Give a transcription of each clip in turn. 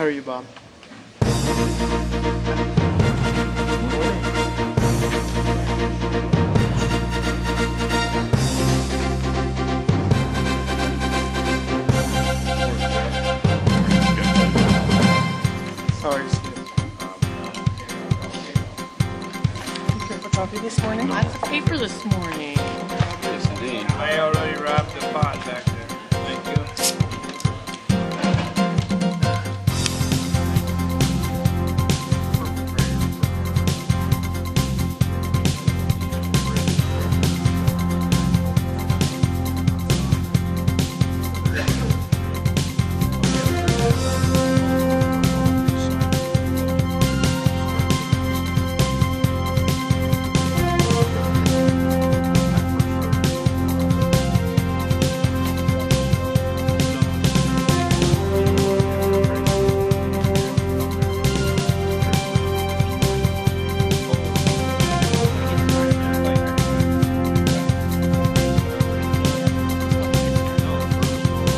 are you, Bob? How are you, Steve? You care for coffee this morning? Lots of paper this morning. Yes, indeed. I already wrapped the pot back there. Thank you.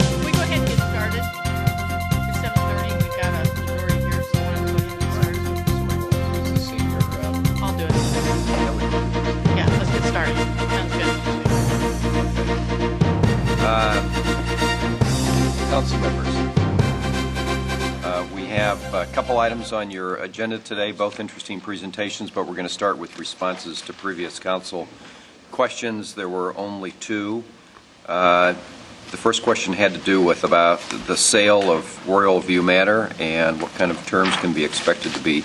Can we go ahead and get started? It's 7:30. We've got a majority here, so why don't we go ahead and get started? I'll do it. Yeah, let's get started. Sounds good. Council members, we have a couple items on your agenda today, both interesting presentations, but we're going to start with responses to previous council questions. There were only two. The first question had to do with about the sale of Royal View Manor and what kind of terms can be expected to be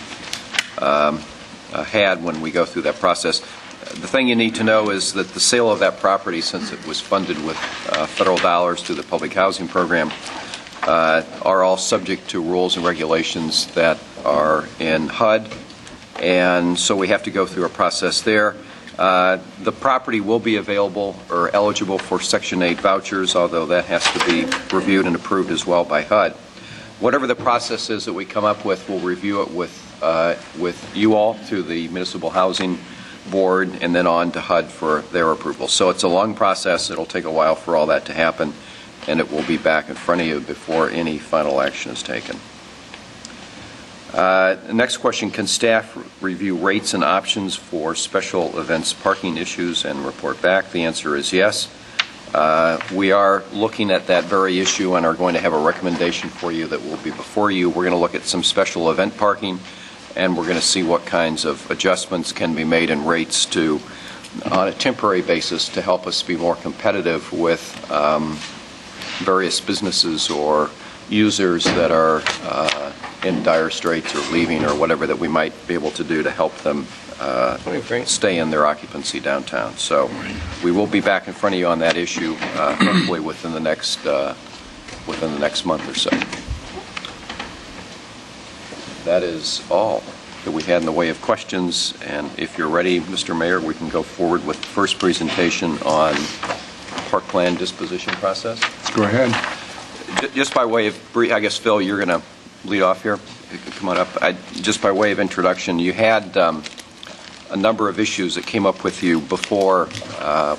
had when we go through that process. The thing you need to know is that the sale of that property, since it was funded with federal dollars through the public housing program, are all subject to rules and regulations that are in HUD, and so we have to go through a process there. The property will be available or eligible for Section 8 vouchers, although that has to be reviewed and approved as well by HUD. Whatever the process is that we come up with, we'll review it with you all through the Municipal Housing Board and then on to HUD for their approval. So it's a long process. It'll take a while for all that to happen, and it will be back in front of you before any final action is taken. The next question, can staff review rates and options for special events parking issues and report back? The answer is yes. We are looking at that very issue and are going to have a recommendation for you that will be before you. We're going to look at some special event parking, and we're going to see what kinds of adjustments can be made in rates to, on a temporary basis, to help us be more competitive with various businesses or users that are in dire straits or leaving or whatever that we might be able to do to help them stay in their occupancy downtown. So we will be back in front of you on that issue hopefully within the next month or so. That is all that we had in the way of questions, and if you're ready, Mr. Mayor, we can go forward with the first presentation on park plan disposition process. Let's go ahead. Just by way of brief, I guess, Phil, you're going to lead off here. Come on up. Just by way of introduction, you had a number of issues that came up with you before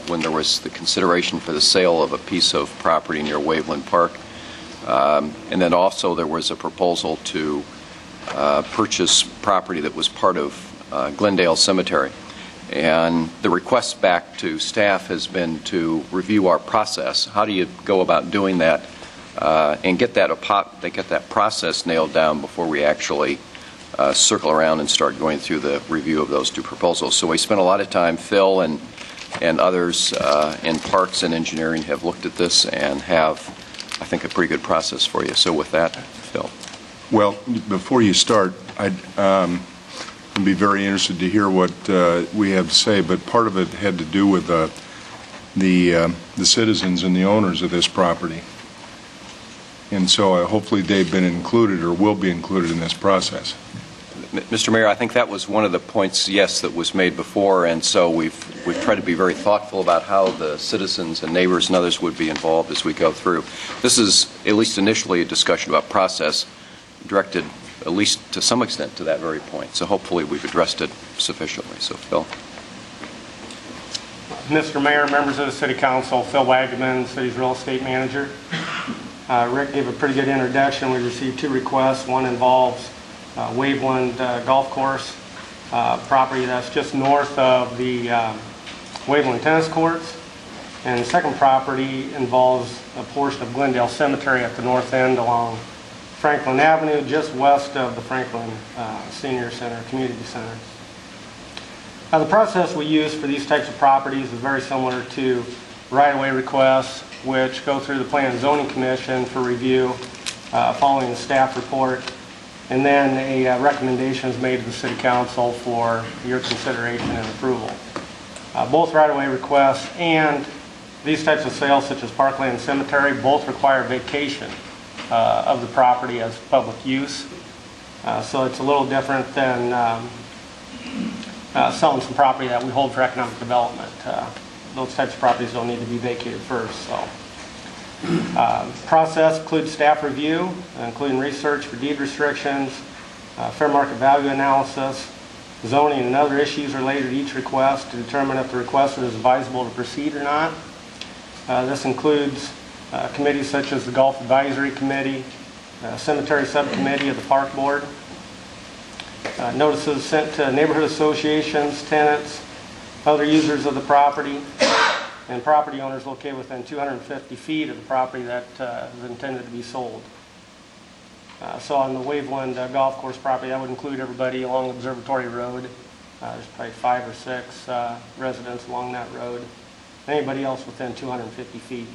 when there was the consideration for the sale of a piece of property near Waveland Park. And then also there was a proposal to purchase property that was part of Glendale Cemetery. And the request back to staff has been to review our process. How do you go about doing that and get that process nailed down before we actually circle around and start going through the review of those two proposals? So we spent a lot of time. Phil and others in Parks and Engineering have looked at this and have, I think, a pretty good process for you. So with that, Phil. Well, before you start, I'd be very interested to hear what we have to say, but part of it had to do with the citizens and the owners of this property. And so hopefully they've been included or will be included in this process. Mr. Mayor, I think that was one of the points, yes, that was made before, and so we've tried to be very thoughtful about how the citizens and neighbors and others would be involved as we go through. This is, at least initially, a discussion about process directed, at least to some extent, to that very point. So hopefully we've addressed it sufficiently. So, Phil. Mr. Mayor, members of the City Council, Phil Wagaman, City's Real Estate Manager. Rick gave a pretty good introduction. We received 2 requests. One involves Waveland Golf Course property that's just north of the Waveland tennis courts. And the second property involves a portion of Glendale Cemetery at the north end along Franklin Avenue, just west of the Franklin Senior Center, Community Center. The process we use for these types of properties is very similar to right-of-way requests, which go through the Plan and Zoning Commission for review following the staff report, and then a recommendation is made to the City Council for your consideration and approval. Both right-of-way requests and these types of sales, such as Parkland Cemetery, both require vacation of the property as public use. So it's a little different than selling some property that we hold for economic development. Those types of properties don't need to be vacated first. So, process includes staff review, including research for deed restrictions, fair market value analysis, zoning and other issues related to each request to determine if the requester is advisable to proceed or not. This includes committees such as the Golf Advisory Committee, Cemetery Subcommittee of the Park Board, notices sent to neighborhood associations, tenants, other users of the property, and property owners located within 250 feet of the property that is intended to be sold. So on the Waveland Golf Course property, that would include everybody along Observatory Road. There's probably 5 or 6 residents along that road. Anybody else within 250 feet.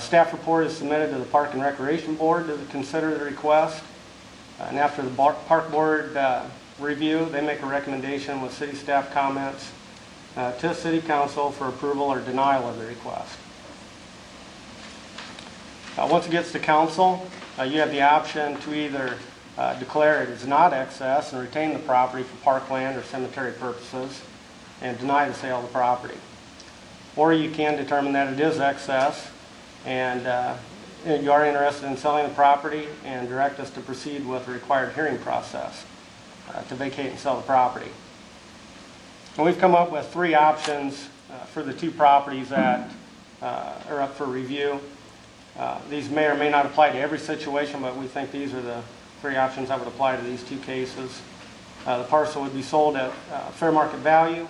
Staff report is submitted to the Park and Recreation Board to consider the request. And after the Park Board review, they make a recommendation with city staff comments to City Council for approval or denial of the request. Once it gets to Council, you have the option to either declare it is not excess and retain the property for parkland or cemetery purposes and deny the sale of the property. Or you can determine that it is excess and you are interested in selling the property and direct us to proceed with the required hearing process to vacate and sell the property. And we've come up with 3 options for the 2 properties that are up for review. These may or may not apply to every situation, but we think these are the 3 options that would apply to these 2 cases. The parcel would be sold at fair market value,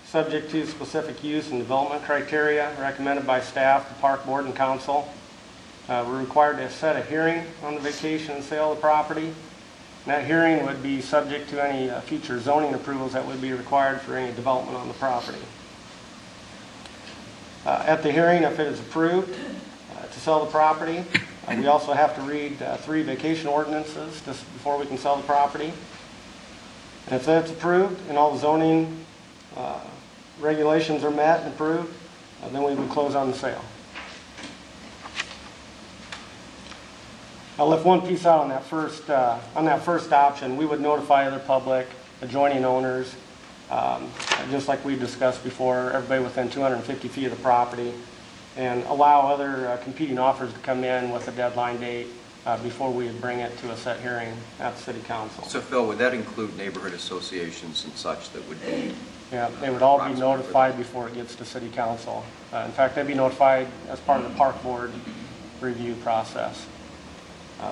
subject to specific use and development criteria recommended by staff, the Park Board, and Council. We're required to set a hearing on the vacation and sale of the property. And that hearing would be subject to any future zoning approvals that would be required for any development on the property. At the hearing, if it is approved to sell the property, we also have to read 3 vacation ordinances just before we can sell the property. And if that's approved and all the zoning regulations are met and approved, then we would close on the sale. I'll lift one piece out on that first option. We would notify other public adjoining owners, just like we discussed before, everybody within 250 feet of the property, and allow other competing offers to come in with a deadline date before we would bring it to a set hearing at the City Council. So Phil, would that include neighborhood associations and such that would be? Yeah, they would all be notified before it gets to City Council. In fact, they'd be notified as part of the Park Board review process.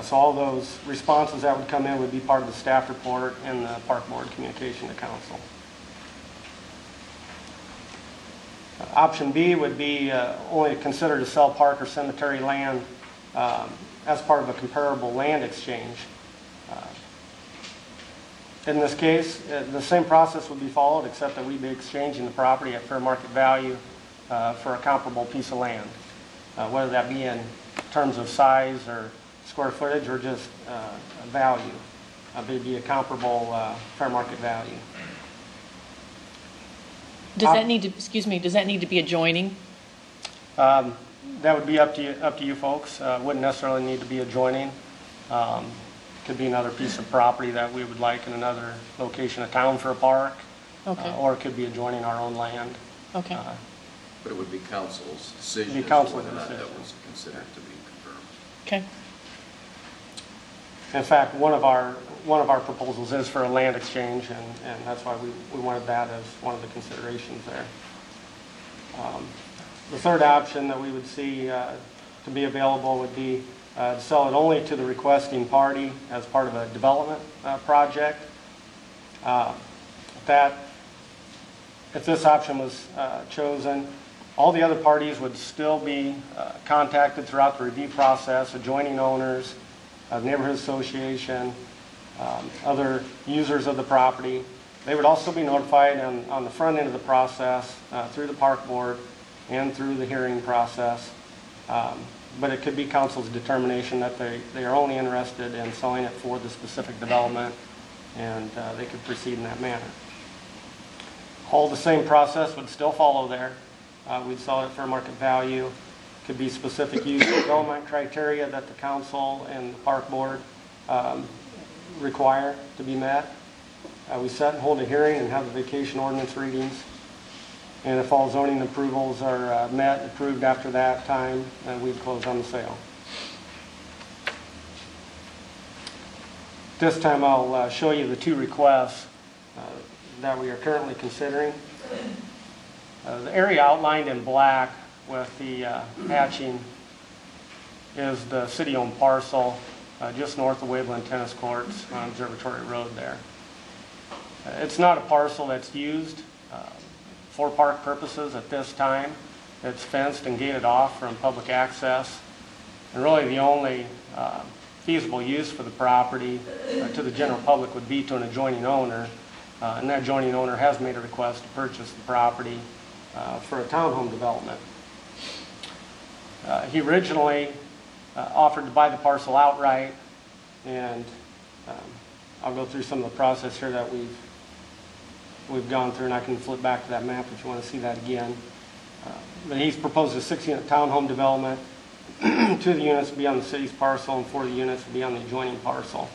So all those responses that would come in would be part of the staff report and the Park Board communication to Council. Option B would be only considered to sell park or cemetery land as part of a comparable land exchange. In this case, the same process would be followed, except that we'd be exchanging the property at fair market value for a comparable piece of land, whether that be in terms of size or square footage or just value. They'd be a comparable fair market value. Does that need to, excuse me, does that need to be adjoining? That would be up to you folks. Wouldn't necessarily need to be adjoining. Could be another piece of property that we would like in another location of town for a park. Okay. Or it could be adjoining our own land. Okay. But it would be council's decision It'd be as to council's whether or not that decision. was considered to be confirmed. Okay. In fact, one of our proposals is for a land exchange, and that's why we wanted that as one of the considerations there. The third option that we would see to be available would be to sell it only to the requesting party as part of a development project. If this option was chosen, all the other parties would still be contacted throughout the review process, adjoining owners, the neighborhood association, other users of the property. They would also be notified on the front end of the process through the park board and through the hearing process. But it could be council's determination that they are only interested in selling it for the specific development, and they could proceed in that manner. All the same process would still follow there. We'd sell it for market value. Could be specific use development criteria that the council and the park board require to be met. We set and hold a hearing and have the vacation ordinance readings. And if all zoning approvals are met, approved after that time, we'd close on the sale. This time I'll show you the two requests that we are currently considering. The area outlined in black with the hatching is the city-owned parcel just north of Waveland Tennis Courts on Observatory Road there. It's not a parcel that's used for park purposes at this time. It's fenced and gated off from public access. And really the only feasible use for the property to the general public would be to an adjoining owner. And that adjoining owner has made a request to purchase the property for a townhome development. He originally offered to buy the parcel outright, and I'll go through some of the process here that we've gone through, and I can flip back to that map if you want to see that again. But he's proposed a 6-unit townhome development. 2 of the units will be on the city's parcel, and 4 of the units will be on the adjoining parcel.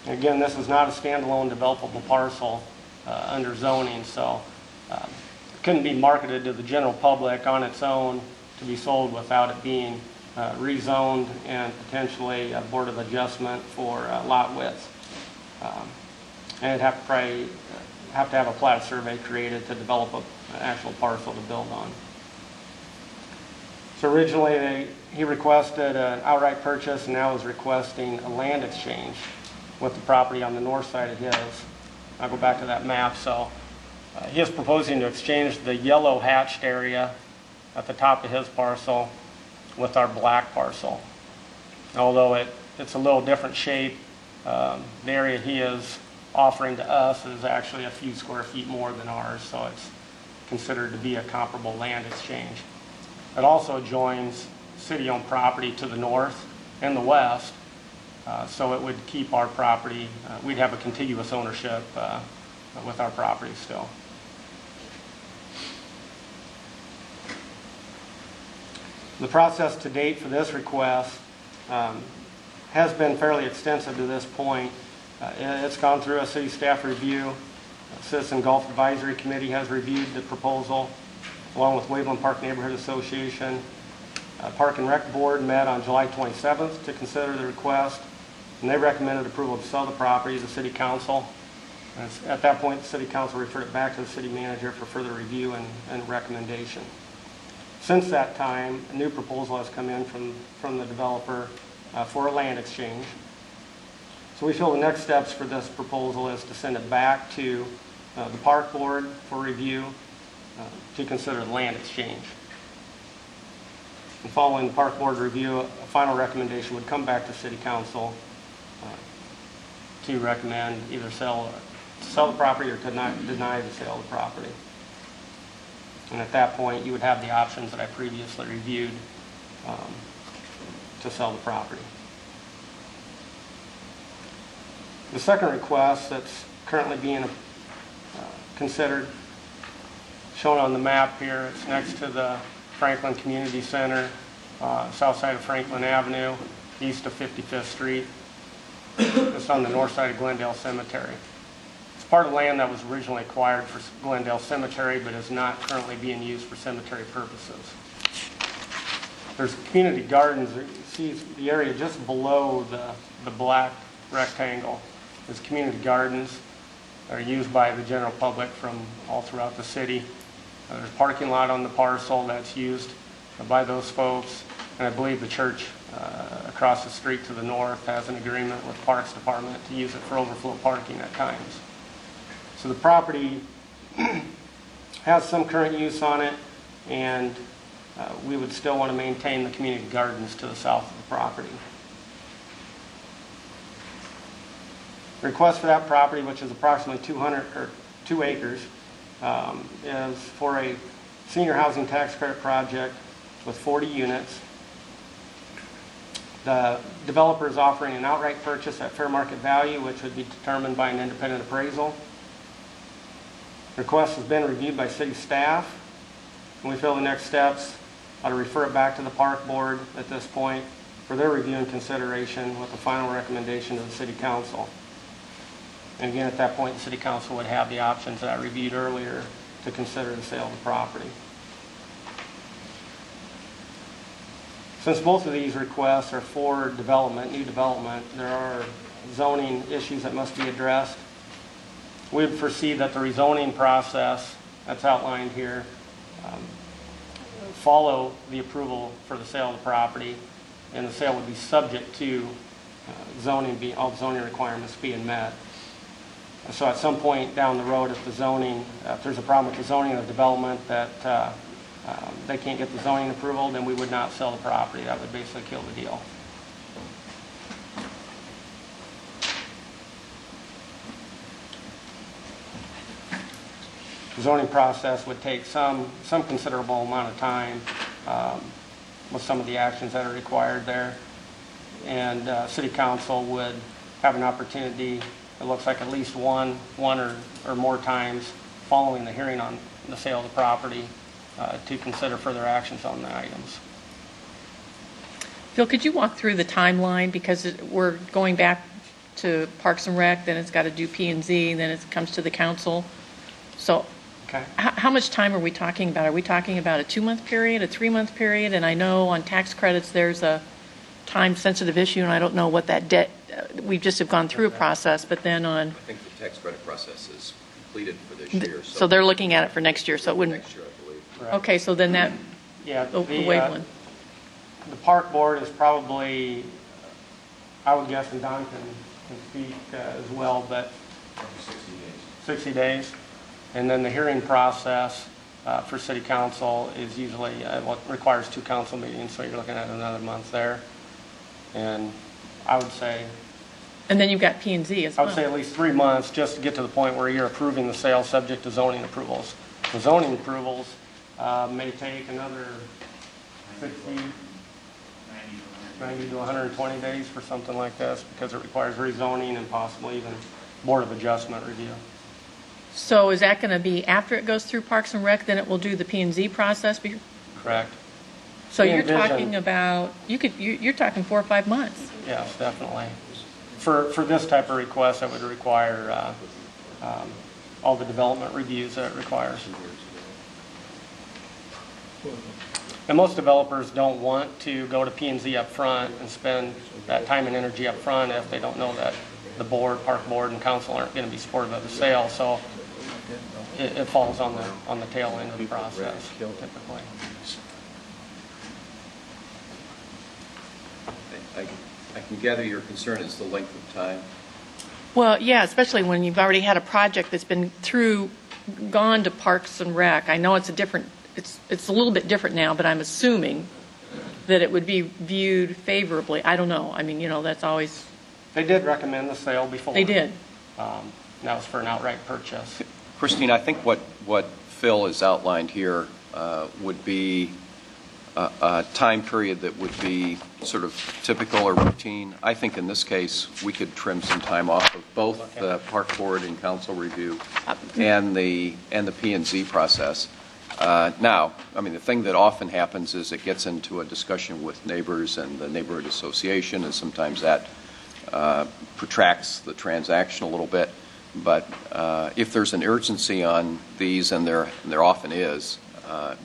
And again, this is not a standalone developable parcel under zoning, so it couldn't be marketed to the general public on its own to be sold without it being rezoned and potentially a board of adjustment for lot width. And it'd have to have a plat survey created to develop an actual parcel to build on. So originally he requested an outright purchase, and now is requesting a land exchange with the property on the north side of his. I'll go back to that map. So he is proposing to exchange the yellow hatched area at the top of his parcel with our black parcel. Although it's a little different shape, the area he is offering to us is actually a few square feet more than ours, so it's considered to be a comparable land exchange. It also joins city-owned property to the north and the west, so it would keep our property, we'd have a contiguous ownership with our property still. The process to date for this request has been fairly extensive to this point. It's gone through a city staff review. Citizen Golf Advisory Committee has reviewed the proposal, along with Waveland Park Neighborhood Association. Park and Rec Board met on July 27th to consider the request, and they recommended approval to sell the property to the City Council. And at that point, the City Council referred it back to the City Manager for further review and recommendation. Since that time, a new proposal has come in from the developer for a land exchange. So we feel the next steps for this proposal is to send it back to the Park Board for review to consider the land exchange. And following the Park Board review, a final recommendation would come back to City Council to recommend either sell the property or to deny the sale of the property. And at that point, you would have the options that I previously reviewed to sell the property. The second request that's currently being considered, shown on the map here, it's next to the Franklin Community Center, south side of Franklin Avenue, east of 55th Street. It's on the north side of Glendale Cemetery. It's part of land that was originally acquired for Glendale Cemetery, but is not currently being used for cemetery purposes. There's community gardens. You see the area just below the black rectangle is community gardens that are used by the general public from all throughout the city. There's a parking lot on the parcel that's used by those folks. And I believe the church across the street to the north has an agreement with Parks Department to use it for overflow parking at times. So the property has some current use on it, and we would still want to maintain the community gardens to the south of the property. The request for that property, which is approximately 2 acres, is for a senior housing tax credit project with 40 units. The developer is offering an outright purchase at fair market value, which would be determined by an independent appraisal. The request has been reviewed by city staff, and we feel the next steps are to refer it back to the park board at this point for their review and consideration with the final recommendation to the city council. And again, at that point, the city council would have the options that I reviewed earlier to consider the sale of the property. Since both of these requests are for development, new development, there are zoning issues that must be addressed. We would foresee that the rezoning process that's outlined here follow the approval for the sale of the property, and the sale would be subject to all the zoning requirements being met. So at some point down the road, if there's a problem with the zoning of the development that they can't get the zoning approval, then we would not sell the property. That would basically kill the deal. The zoning process would take some considerable amount of time with some of the actions that are required there. And City Council would have an opportunity, it looks like at least one or more times following the hearing on the sale of the property to consider further actions on the items. Phil, could you walk through the timeline? Because we're going back to Parks and Rec, then it's got to do P&Z, then it comes to the council. So Okay. how much time are we talking about? Are we talking about a 2-month period, a 3-month period? And I know on tax credits there's a time-sensitive issue, and I don't know what that debt, we just have gone through a process, but then on... I think the tax credit process is completed for this year. So they're looking at it for next year, so it wouldn't... Next year, I believe. Right. Okay, so then that, Yeah, the wave one. The park board is probably, I would guess, and Don can speak as well, but 60 days. And then the hearing process for city council is usually what requires 2 council meetings, so you're looking at another month there. And I would say, And then you've got P&Z as I well. would say at least 3 months just to get to the point where you're approving the sale subject to zoning approvals. The zoning approvals may take another 90 to 120 days for something like this because it requires rezoning and possibly even Board of Adjustment review. So is that going to be after it goes through Parks and Rec, then it will do the P&Z process? Correct. So We you're envision- talking about, you're talking 4 or 5 months. Yes, definitely. For this type of request, that would require all the development reviews that it requires. And most developers don't want to go to P&Z up front and spend that time and energy up front if they don't know that the board, park board, and council aren't going to be supportive of the sale. So it falls on the tail end of the process, typically. I can gather your concern is the length of time. Well, yeah, especially when you've already had a project that's been gone to Parks and Rec. I know it's a little bit different now, but I'm assuming that it would be viewed favorably. I don't know. I mean, that's always... They did recommend the sale before. They did. That was for an outright purchase. Christine, I think what Phil has outlined here would be a time period that would be sort of typical or routine. I think in this case, we could trim some time off of both the park board and council review and the P&Z process. Now, I mean, the thing that often happens is it gets into a discussion with neighbors and the neighborhood association, and sometimes that protracts the transaction a little bit. But if there's an urgency on these, and there often is,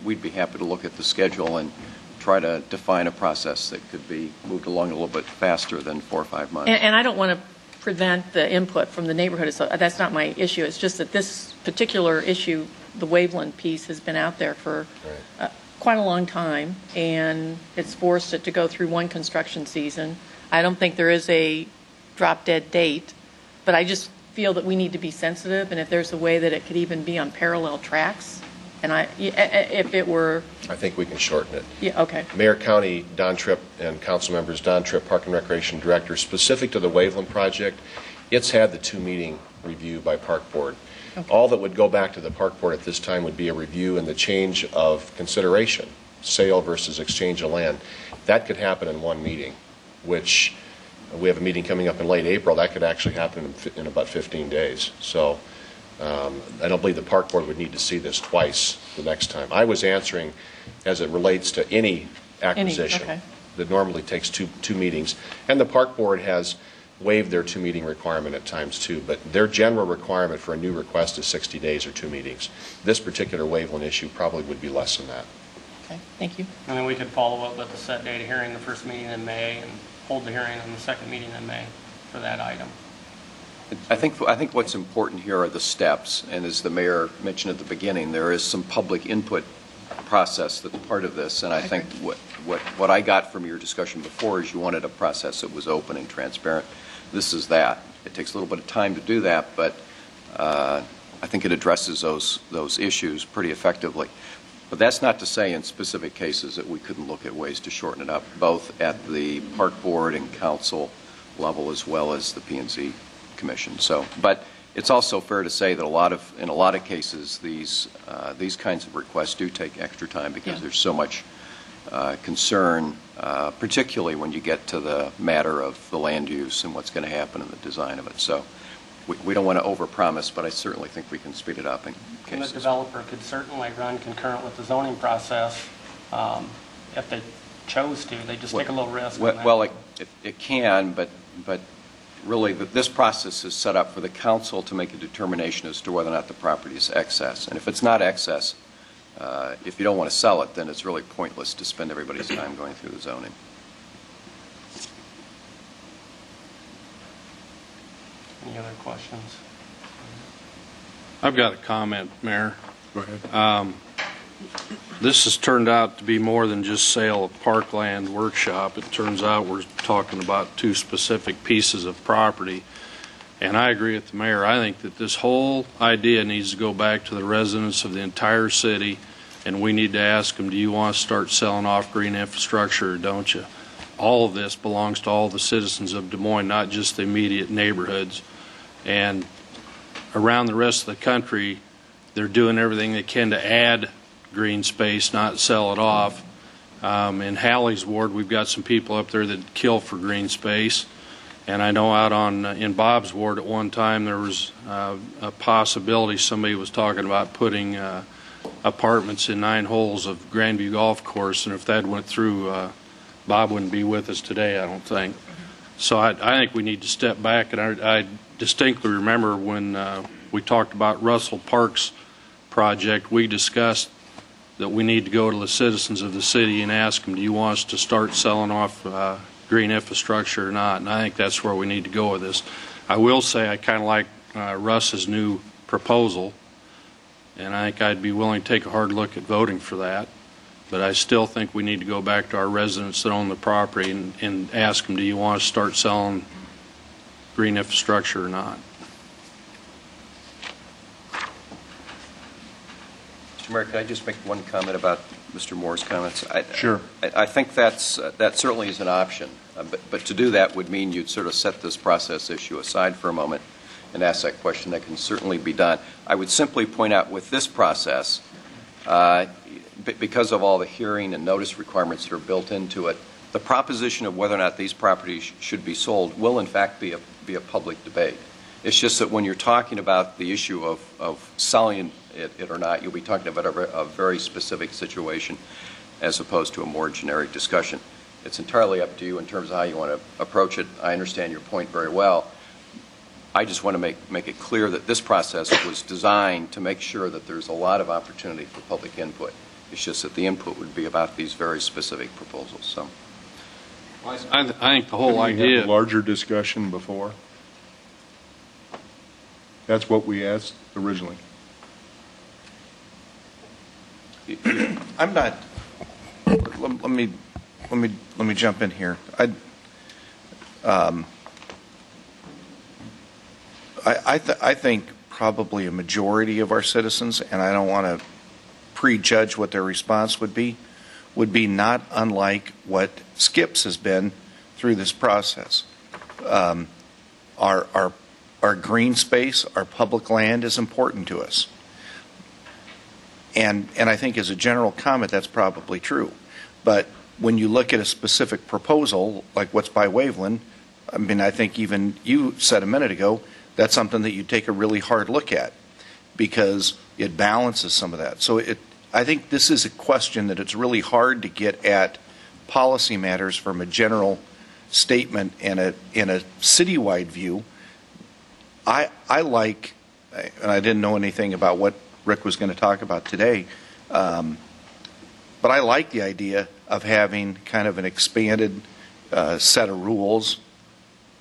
we'd be happy to look at the schedule and try to define a process that could be moved along a little bit faster than 4 or 5 months. And I don't want to prevent the input from the neighborhood. So that's not my issue. It's just that this particular issue, the Waveland piece, has been out there for quite a long time, and it's forced it to go through one construction season. I don't think there is a drop-dead date, but I just feel that we need to be sensitive, and if there's a way that it could even be on parallel tracks, and if it were... I think we can shorten it. Yeah, okay. Mayor, County, Don Tripp, and council members, Don Tripp, Park and Recreation Director, specific to the Waveland project, it's had the 2-meeting review by Park Board. Okay. All that would go back to the Park Board at this time would be a review and the change of consideration, sale versus exchange of land. That could happen in one meeting, which we have a meeting coming up in late April. That could actually happen in about 15 days. So I don't believe the Park Board would need to see this twice the next time. I was answering as it relates to any acquisition okay. that normally takes two meetings. And the Park Board has waived their 2-meeting requirement at times too, but their general requirement for a new request is 60 days or 2 meetings. This particular Waveland issue probably would be less than that. Okay, thank you. And then we could follow up with a set date of hearing the first meeting in May and hold the hearing on the second meeting in May for that item. I think what's important here are the steps, and as the mayor mentioned at the beginning, there is some public input process that's part of this, and I think what I got from your discussion before is you wanted a process that was open and transparent. This is that. It takes a little bit of time to do that, but I think it addresses those issues pretty effectively. But that's not to say in specific cases that we couldn't look at ways to shorten it up, both at the Park Board and Council level as well as the P&Z Commission. So, but it's also fair to say that in a lot of cases these kinds of requests do take extra time because there's so much concern, particularly when you get to the matter of the land use and what's going to happen in the design of it. So we don't want to overpromise, but I certainly think we can speed it up in cases. And the developer could certainly run concurrent with the zoning process if they chose to. They just take a little risk. Well, it can, but really this process is set up for the council to make a determination as to whether or not the property is excess. And if it's not excess, if you don't want to sell it, then it's really pointless to spend everybody's time going through the zoning. Any other questions? I've got a comment, Mayor. Go ahead. This has turned out to be more than just sale of parkland workshop. It turns out we're talking about 2 specific pieces of property. And I agree with the mayor. I think that this whole idea needs to go back to the residents of the entire city, and we need to ask them, do you want to start selling off green infrastructure or don't you? All of this belongs to all the citizens of Des Moines, not just the immediate neighborhoods. And around the rest of the country, they're doing everything they can to add green space, not sell it off. In Hallie's ward, we've got some people up there that kill for green space. And I know out in Bob's ward at one time there was a possibility somebody was talking about putting apartments in 9 holes of Grandview Golf Course, and if that went through, Bob wouldn't be with us today, I don't think. So I think we need to step back, and I distinctly remember when we talked about Russell Park's project, we discussed that we need to go to the citizens of the city and ask them, do you want us to start selling off green infrastructure or not? And I think that's where we need to go with this. I will say I kind of like Russ's new proposal, and I think I'd be willing to take a hard look at voting for that. But I still think we need to go back to our residents that own the property and ask them, do you want to start selling green infrastructure or not? Mr. Mayor, could I just make one comment about Mr. Moore's comments? Sure. I think that certainly is an option, but to do that would mean you'd sort of set this process issue aside for a moment and ask that question. That can certainly be done. I would simply point out with this process, because of all the hearing and notice requirements that are built into it, the proposition of whether or not these properties should be sold will in fact be a public debate. It's just that when you're talking about the issue of selling it or not, you'll be talking about a very specific situation as opposed to a more generic discussion. It's entirely up to you in terms of how you want to approach it. I understand your point very well. I just want to make it clear that this process was designed to make sure that there's a lot of opportunity for public input. It's just that the input would be about these very specific proposals. So, I think the whole Didn't we idea... have a larger discussion before? That's what we asked originally. I'm not let me jump in here. I think probably a majority of our citizens, and I don't want to prejudge what their response would be not unlike what Skip's has been through this process. Our green space, our public land is important to us. And I think as a general comment, that's probably true. But when you look at a specific proposal, like what's by Waveland, I mean, I think even you said a minute ago, that's something that you take a really hard look at because it balances some of that. So I think this is a question that it's really hard to get at policy matters from a general statement and in a citywide view. I like, and I didn't know anything about what Rick was going to talk about today, but I like the idea of having kind of an expanded set of rules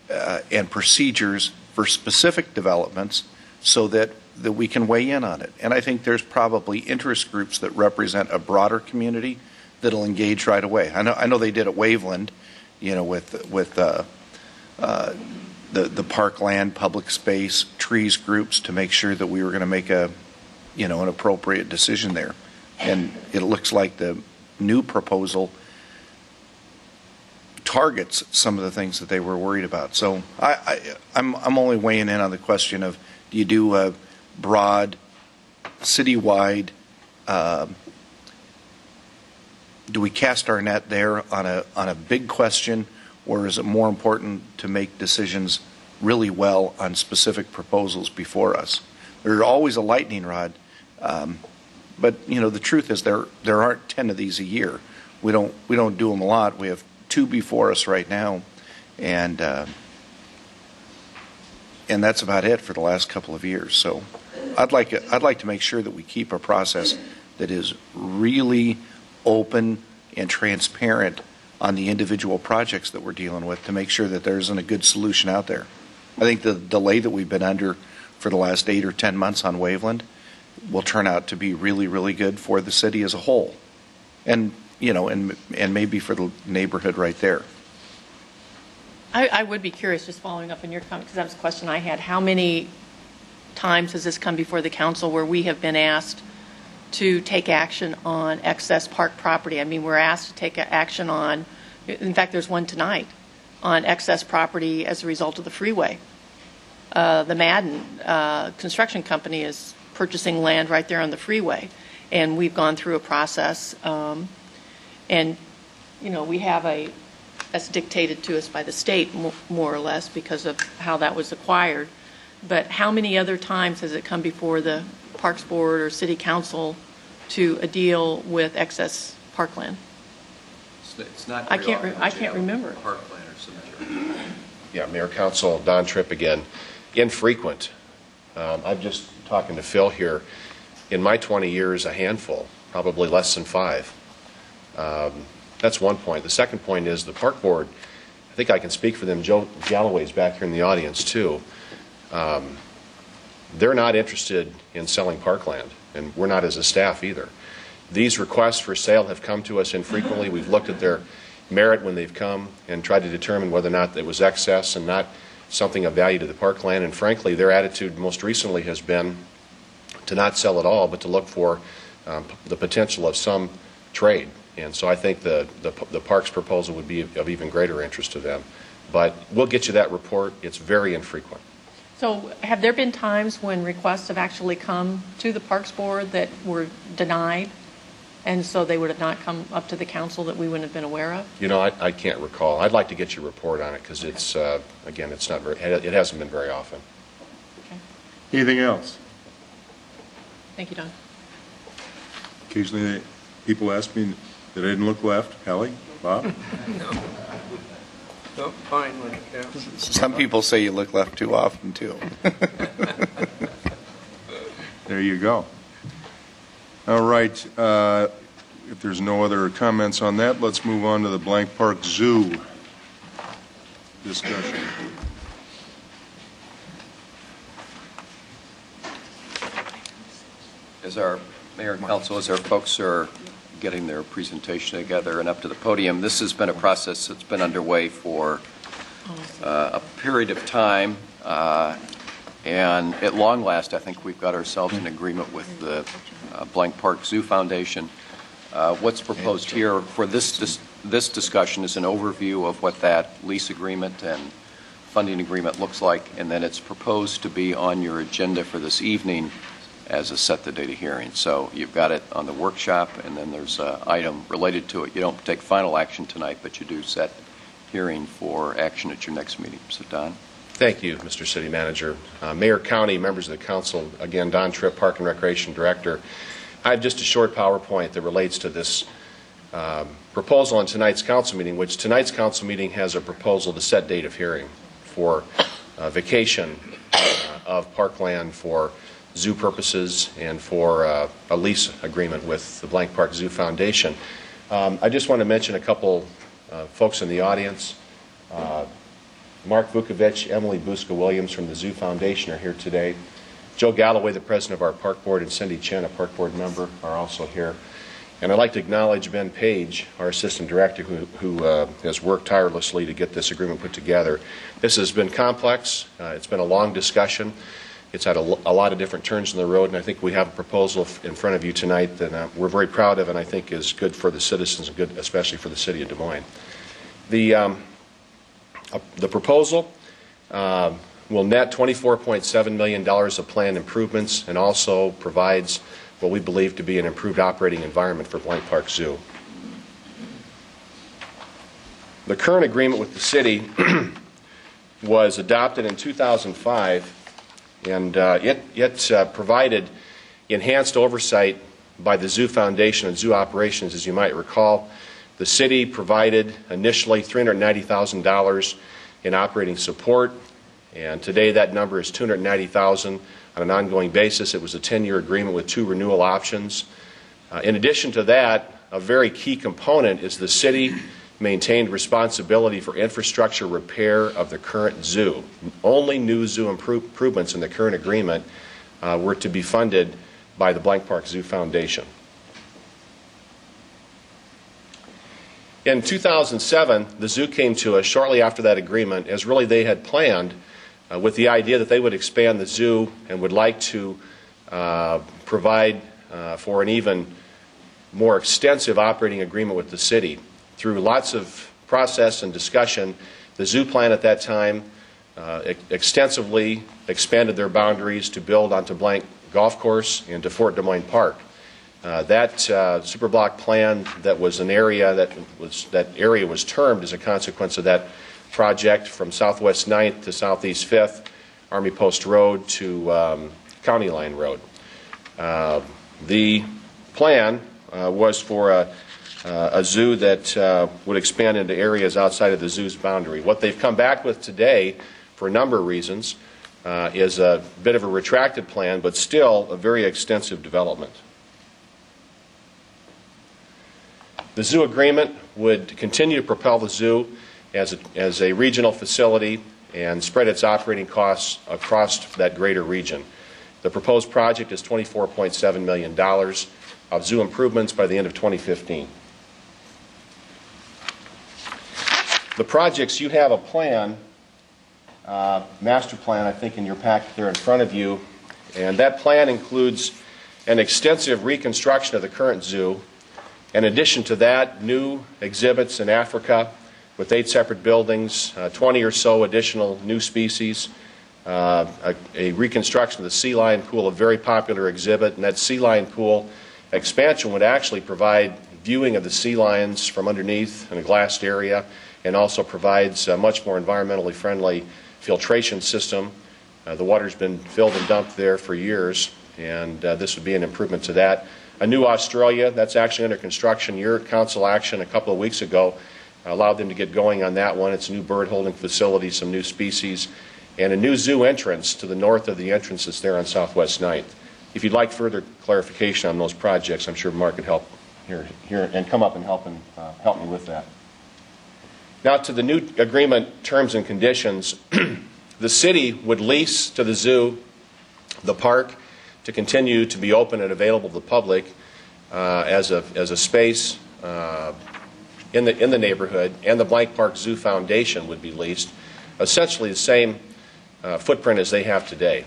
and procedures for specific developments so that we can weigh in on it. And I think there's probably interest groups that represent a broader community that'll engage right away. I know they did at Waveland, with the parkland, public space, trees groups to make sure that we were going to make an appropriate decision there. And it looks like the new proposal targets some of the things that they were worried about. So I'm only weighing in on the question of, do you do a broad, citywide, do we cast our net there on a big question, or is it more important to make decisions really well on specific proposals before us? There's always a lightning rod, but the truth is there aren't 10 of these a year. We don't do them a lot. We have 2 before us right now, and that's about it for the last couple of years. So I'd like to make sure that we keep a process that is really open and transparent on the individual projects that we're dealing with to make sure that there isn't a good solution out there. I think the delay that we've been under for the last 8 or 10 months on Waveland will turn out to be really, really good for the city as a whole, and maybe for the neighborhood right there. I would be curious, just following up on your comment, because that was a question I had. How many times has this come before the council where we have been asked to take action on excess park property? I mean, we're asked to take action on, in fact, there's one tonight, on excess property as a result of the freeway. The Madden construction company is purchasing land right there on the freeway, and we've gone through a process, and we have that's dictated to us by the state more or less because of how that was acquired. But how many other times has it come before the Parks Board or City Council to a deal with excess parkland? It's not. I can't remember. Parkland or cemetery. Yeah, Mayor, Council, Don Tripp again. Infrequent. I'm just talking to Phil here. In my 20 years, a handful, probably less than 5. That's one point. The second point is the Park Board, I think I can speak for them. Joe Galloway's back here in the audience too. They're not interested in selling parkland, and we're not as a staff either. These requests for sale have come to us infrequently. We've looked at their merit when they've come and tried to determine whether or not it was excess and not something of value to the parkland. And frankly, their attitude most recently has been to not sell at all, but to look for the potential of some trade. And so I think the parks proposal would be of even greater interest to them. But we'll get you that report. It's very infrequent. So have there been times when requests have actually come to the Parks Board that were denied, and so they would have not come up to the council that we wouldn't have been aware of? I can't recall. I'd like to get you a report on it because it's, again, it's not it hasn't been very often. Okay. Anything else? Thank you, Don. Occasionally people ask me that I didn't look left. Hallie? Bob? No, fine when it counts. Some people say you look left too often, too. There you go. All right. If there's no other comments on that, let's move on to the Blank Park Zoo discussion. As our mayor and council, as our folks are getting their presentation together and up to the podium. This has been a process that's been underway for a period of time, and at long last, I think we've got ourselves in agreement with the Blank Park Zoo Foundation. What's proposed here for this discussion is an overview of what that lease agreement and funding agreement looks like, and then it's proposed to be on your agenda for this evening as a set the date of hearing. So you've got it on the workshop, and then there's an item related to it. You don't take final action tonight, but you do set hearing for action at your next meeting. So, Don. Thank you, Mr. City Manager. Mayor, County, members of the council, again, Don Tripp, Park and Recreation Director. I have just a short PowerPoint that relates to this proposal on tonight's council meeting, which tonight's council meeting has a proposal to set date of hearing for vacation of parkland for zoo purposes and for a lease agreement with the Blank Park Zoo Foundation. I just want to mention a couple folks in the audience. Mark Vukovic, Emily Buska-Williams from the Zoo Foundation are here today. Joe Galloway, the president of our park board, and Cindy Chen, a park board member, are also here. And I'd like to acknowledge Ben Page, our assistant director, who has worked tirelessly to get this agreement put together. This has been complex. It's been a long discussion. It's had a lot of different turns in the road, and I think we have a proposal in front of you tonight that we're very proud of and I think is good for the citizens and good especially for the city of Des Moines. The proposal will net $24.7 million of planned improvements and also provides what we believe to be an improved operating environment for Blank Park Zoo. The current agreement with the city was adopted in 2005, and it provided enhanced oversight by the Zoo Foundation and zoo operations. As you might recall, the city provided initially $390,000 in operating support, and today that number is $290,000 on an ongoing basis. It was a 10-year agreement with 2 renewal options. In addition to that, a very key component is the city maintained responsibility for infrastructure repair of the current zoo. Only new zoo improvements in the current agreement were to be funded by the Blank Park Zoo Foundation. In 2007, the zoo came to us shortly after that agreement, as really they had planned, with the idea that they would expand the zoo and would like to provide for an even more extensive operating agreement with the city. Through lots of process and discussion, the zoo plan at that time extensively expanded their boundaries to build onto Blank Golf Course and to Fort Des Moines Park. That superblock plan that was an area that area was termed as a consequence of that project from Southwest 9th to Southeast 5th, Army Post Road to County Line Road. The plan was for a zoo that would expand into areas outside of the zoo's boundary. What they've come back with today, for a number of reasons, is a bit of a retracted plan, but still a very extensive development. The zoo agreement would continue to propel the zoo as a regional facility and spread its operating costs across that greater region. The proposed project is $24.7 million of zoo improvements by the end of 2015. The projects, you have a plan, master plan, I think, in your packet there in front of you, and that plan includes an extensive reconstruction of the current zoo. In addition to that, new exhibits in Africa with 8 separate buildings, 20 or so additional new species, a reconstruction of the sea lion pool, a very popular exhibit, and that sea lion pool expansion would actually provide viewing of the sea lions from underneath in a glassed area, and also provides a much more environmentally friendly filtration system. The water's been filled and dumped there for years, and this would be an improvement to that. A new Australia, that's actually under construction. Your council action a couple of weeks ago allowed them to get going on that one. It's a new bird holding facility, some new species, and a new zoo entrance to the north of the entrance that's there on Southwest 9th. If you'd like further clarification on those projects, I'm sure Mark could help here and come up and help me with that. Now to the new agreement terms and conditions. The city would lease to the zoo the park to continue to be open and available to the public as a space in the neighborhood, and the Blank Park Zoo Foundation would be leased, essentially the same footprint as they have today.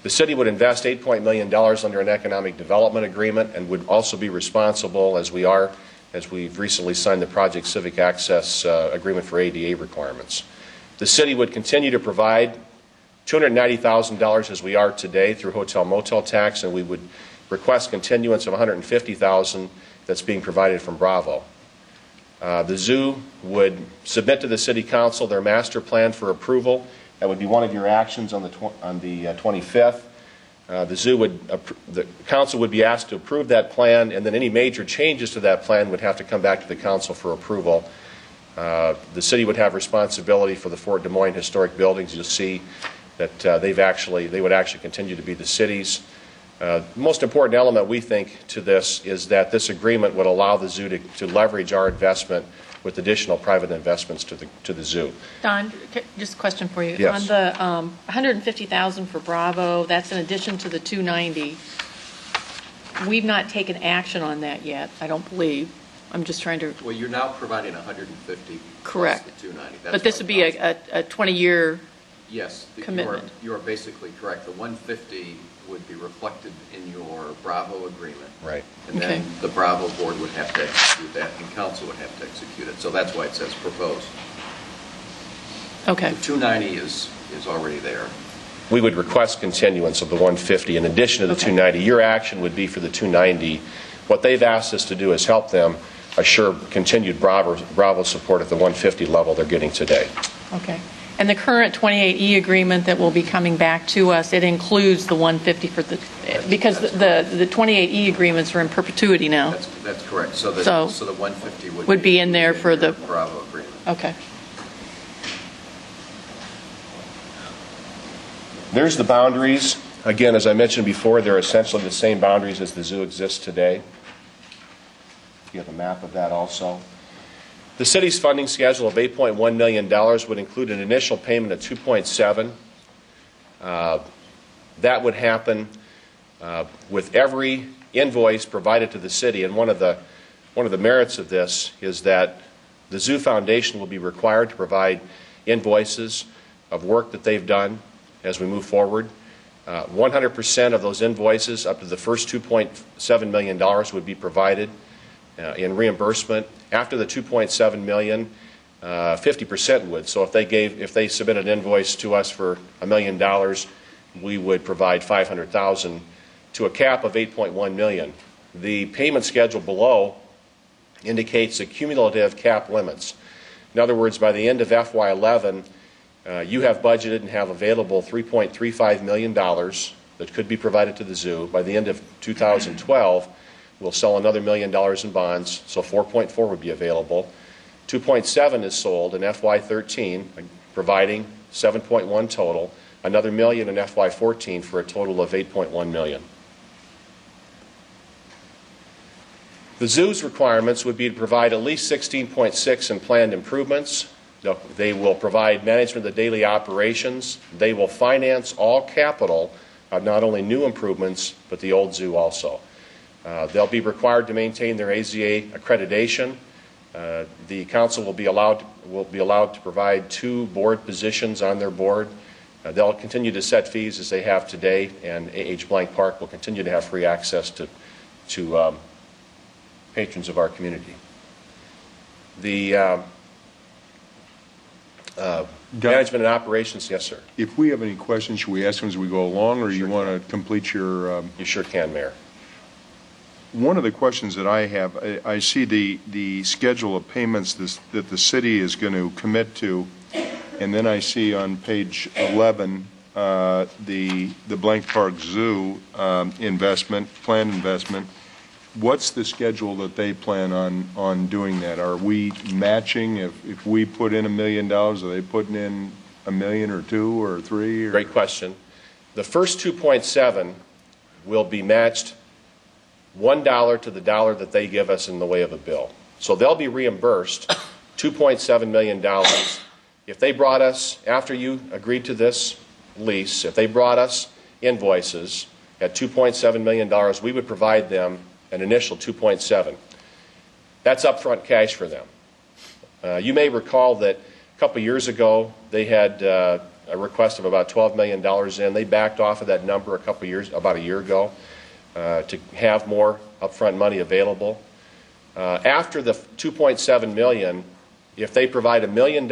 The city would invest $8 million under an economic development agreement and would also be responsible, as we've recently signed the Project Civic Access agreement for ADA requirements. The city would continue to provide $290,000 as we are today through hotel motel tax, and we would request continuance of $150,000 that's being provided from Bravo. The zoo would submit to the City Council their master plan for approval. That would be one of your actions on the 25th. The council would be asked to approve that plan, and then any major changes to that plan would have to come back to the council for approval. The city would have responsibility for the Fort Des Moines historic buildings. You'll see that they would actually continue to be the city's. The most important element, we think, to this is that this agreement would allow the zoo to leverage our investment with additional private investments to the zoo. Don, just a question for you. Yes. On the $150,000 for Bravo, that's in addition to the $290. We've not taken action on that yet, I don't believe. I'm just trying to. Well, you're now providing 150. Correct. Plus the 290. But this would be a 20-year. Yes. Commitment. You are basically correct. The 150 would be reflected in your Bravo agreement. Right. And then the Bravo board would have to execute that, and council would have to execute it. So that's why it says proposed. Okay. The 290 is already there. We would request continuance of the 150 in addition to the 290. Your action would be for the 290. What they've asked us to do is help them assure continued Bravo support at the 150 level they're getting today. Okay. And the current 28E agreement that will be coming back to us, it includes the 150 for the, because the 28E agreements are in perpetuity now. That's correct. So the 150 would be in there for the Bravo agreement. Okay. There's the boundaries. Again, as I mentioned before, they're essentially the same boundaries as the zoo exists today. You have a map of that also. The city's funding schedule of $8.1 million would include an initial payment of $2.7 million. That would happen with every invoice provided to the city. And one of the merits of this is that the Zoo Foundation will be required to provide invoices of work that they've done as we move forward. 100% of those invoices up to the first $2.7 million would be provided in reimbursement. After the $2.7 million, 50% would. So if they submit an invoice to us for $1 million, we would provide $500,000 to a cap of $8.1 million. The payment schedule below indicates the cumulative cap limits. In other words, by the end of FY11, you have budgeted and have available $3.35 million that could be provided to the zoo. By the end of 2012, we'll sell another $1 million in bonds, so 4.4 would be available. 2.7 is sold in FY13, providing 7.1 total. Another $1 million in FY14 for a total of $8.1 million. The zoo's requirements would be to provide at least 16.6 in planned improvements. They will provide management of the daily operations. They will finance all capital of not only new improvements, but the old zoo also. They'll be required to maintain their AZA accreditation. The council will be allowed to provide 2 board positions on their board. They'll continue to set fees as they have today, and A.H. Blank Park will continue to have free access to patrons of our community. The management and operations, yes, sir. If we have any questions, should we ask them as we go along, or you want to complete your... You sure can, Mayor. One of the questions that I have, I see the schedule of payments that the city is going to commit to, and then I see on page 11 the Blank Park Zoo planned investment. What's the schedule that they plan on doing that? Are we matching? If we put in $1 million, are they putting in $1 million or 2 or 3? Or? Great question. The first 2.7 will be matched $1 to the dollar that they give us in the way of a bill. So they'll be reimbursed $2.7 million. If they brought us, after you agreed to this lease, if they brought us invoices at $2.7 million, we would provide them an initial 2.7. That's upfront cash for them. You may recall that a couple years ago they had a request of about $12 million in. They backed off of that number about a year ago to have more upfront money available. After the $2.7 million, if they provide $1 million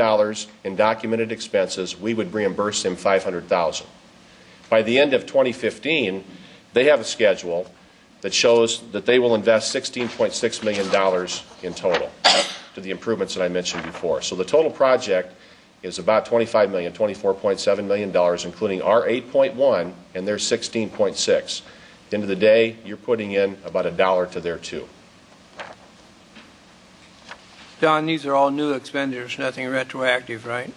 in documented expenses, we would reimburse them $500,000. By the end of 2015, they have a schedule that shows that they will invest $16.6 million in total to the improvements that I mentioned before. So the total project is about $25 million, $24.7 million, including our 8.1 and their 16.6. At the end of the day, you're putting in about $1 to their 2. Don, these are all new expenditures, nothing retroactive, right?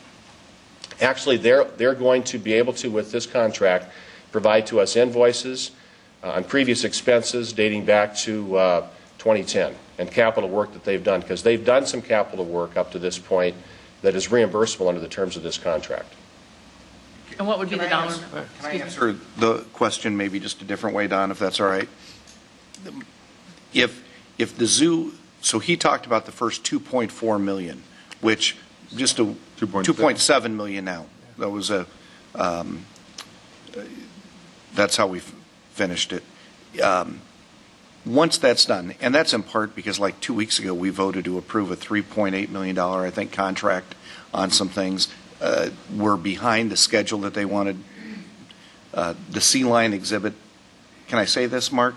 Actually, they're going to be able to, with this contract, provide to us invoices on previous expenses dating back to 2010 and capital work that they've done, because they've done some capital work up to this point that is reimbursable under the terms of this contract. And what would be the dollar? Can I answer the question maybe just a different way, Don, if that's all right? If the zoo, so he talked about the first 2.4 million, which just 2.7 million now. That was that's how we finished it. Once that's done, and that's in part because like 2 weeks ago we voted to approve a $3.8 million, I think, contract on some things. We're behind the schedule that they wanted. The sea lion exhibit, can I say this, Mark?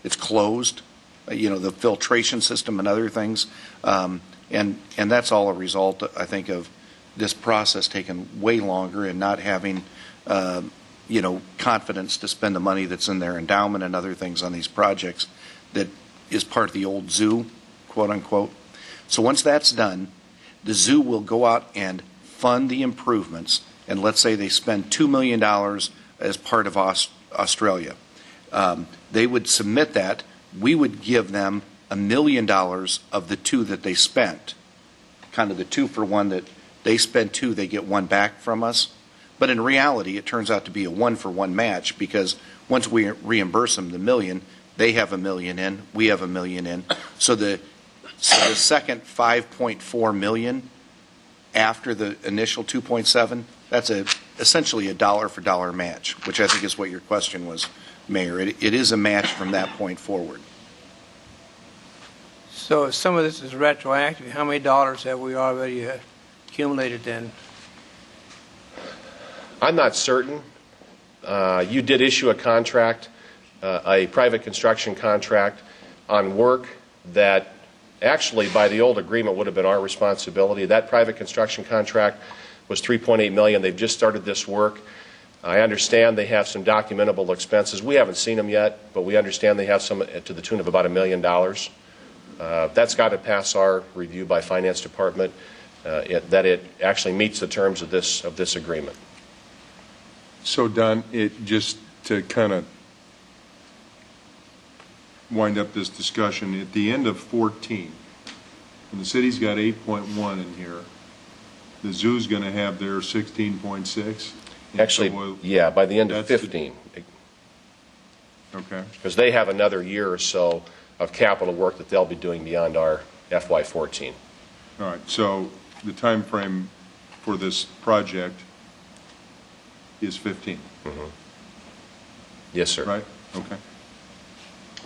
It's closed. The filtration system and other things. And that's all a result, I think, of this process taking way longer and not having confidence to spend the money that's in their endowment and other things on these projects that is part of the old zoo, quote unquote. So once that's done, the zoo will go out and fund the improvements, and let's say they spend $2 million as part of Australia. They would submit that. We would give them $1 million of the 2 that they spent, kind of the 2 for 1 that they spend 2, they get 1 back from us. But in reality, it turns out to be a 1-for-1 match, because once we reimburse them the $1 million, they have $1 million in, we have $1 million in. So the second $5.4 million after the initial 2.7, that's essentially a dollar-for-dollar match, which I think is what your question was, Mayor. It is a match from that point forward. So if some of this is retroactive, how many dollars have we already accumulated then? I'm not certain. You did issue a contract, a private construction contract on work that actually by the old agreement would have been our responsibility. That private construction contract was $3.8 million. They've just started this work. I understand they have some documentable expenses. We haven't seen them yet, but we understand they have some to the tune of about $1 million. That's got to pass our review by Finance Department, that it actually meets the terms of this agreement. So, Don, just to kind of wind up this discussion, at the end of 14, when the city's got 8.1 in here, the zoo's going to have their 16.6? Actually, yeah, by the end of 15. Okay. Because they have another year or so of capital work that they'll be doing beyond our FY14. All right, so the time frame for this project is 15. Mm-hmm. Yes, sir. Right? Okay.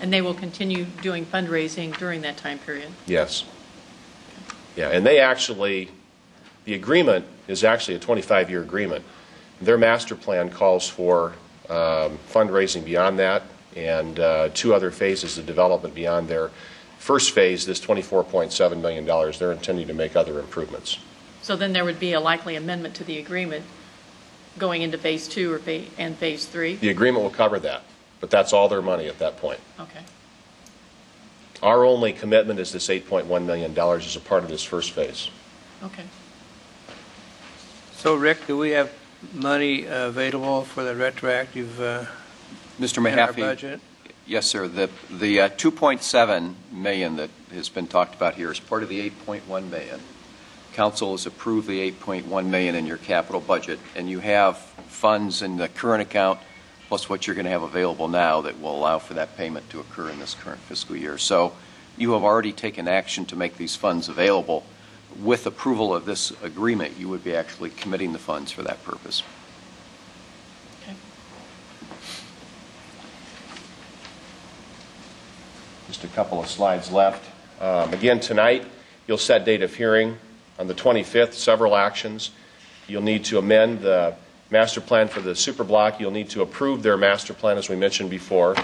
And they will continue doing fundraising during that time period? Yes. Yeah, and they actually, the agreement is actually a 25-year agreement. Their master plan calls for fundraising beyond that, and 2 other phases of development beyond their first phase, this $24.7 million. They're intending to make other improvements. So then there would be a likely amendment to the agreement going into phase 2 and phase 3? The agreement will cover that, but that's all their money at that point. Okay. Our only commitment is this $8.1 million as a part of this first phase. Okay. So, Rick, do we have money available for the retroactive Mr. in our Mahaffey? budget? Yes, sir. The 2.7 million that has been talked about here is part of the 8.1 million. Council has approved the 8.1 million in your capital budget, and you have funds in the current account plus what you're going to have available now that will allow for that payment to occur in this current fiscal year. So you have already taken action to make these funds available. With approval of this agreement, you would be actually committing the funds for that purpose. Okay. Just a couple of slides left. Again, tonight, you'll set date of hearing. On the 25th, several actions. You'll need to amend the master plan for the super block. You'll need to approve their master plan, as we mentioned before.